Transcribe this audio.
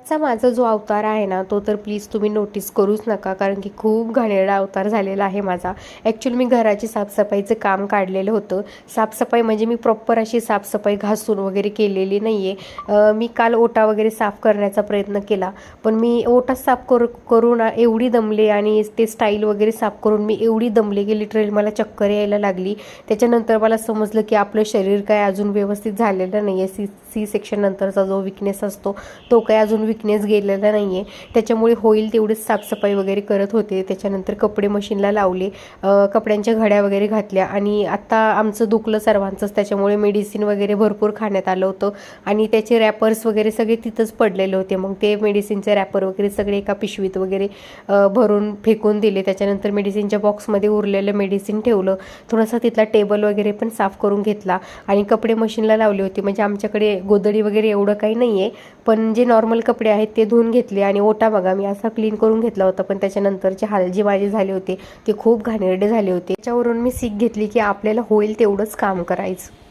आजचा माझा जो अवतार आहे ना, तो तर प्लीज तुम्ही नोटीस करूच नका, कारण की खूप घाणेरडा अवतार झालेला आहे माझा. ॲक्च्युली मी घराची साफसफाईचं काम काढलेलं होतं. साफसफाई म्हणजे मी प्रॉपर अशी साफसफाई घासून वगैरे केलेली नाही आहे. मी काल ओटा वगैरे साफ करण्याचा प्रयत्न केला, पण मी ओटा साफ करून एवढी दमले आणि ते स्टाईल वगैरे साफ करून मी एवढी दमले की लिटरली मला चक्कर यायला लागली. त्याच्यानंतर मला समजलं की आपलं शरीर काय अजून व्यवस्थित झालेलं नाही आहे. सी सेक्शन नंतरचा जो विकनेस असतो तो काय अजून विकनेस गेलेला नाही आहे. त्याच्यामुळे होईल तेवढीच साफसफाई वगैरे करत होते. त्याच्यानंतर कपडे मशीनला लावले, कपड्यांच्या घड्या वगैरे घातल्या आणि आत्ता आमचं दुखलं सर्वांचंच, त्याच्यामुळे मेडिसिन वगैरे भरपूर खाण्यात आलं होतं आणि त्याचे रॅपर्स वगैरे सगळे तिथंच पडलेले होते. मग ते मेडिसिनचे रॅपर वगैरे सगळे एका पिशवीत वगैरे भरून फेकून दिले. त्याच्यानंतर मेडिसिनच्या बॉक्समध्ये उरलेलं मेडिसिन ठेवलं. थोडासा तिथला टेबल वगैरे पण साफ करून घेतला आणि कपडे मशीनला लावले होते. म्हणजे आमच्याकडे गोदडी वगैरे एवढं काही नाही आहे, पण जे नॉर्मल कपडे आहेत ते धुवून घेतले. आणि ओटा बघा मी असा क्लीन करून घेतला होता, पण त्याच्यानंतरचे हाल जे माझे झाले होते ते खूप घाणेरडे झाले होते. त्याच्यावरून मी सीख घेतली की आपल्याला होईल तेवढंच काम करायचं.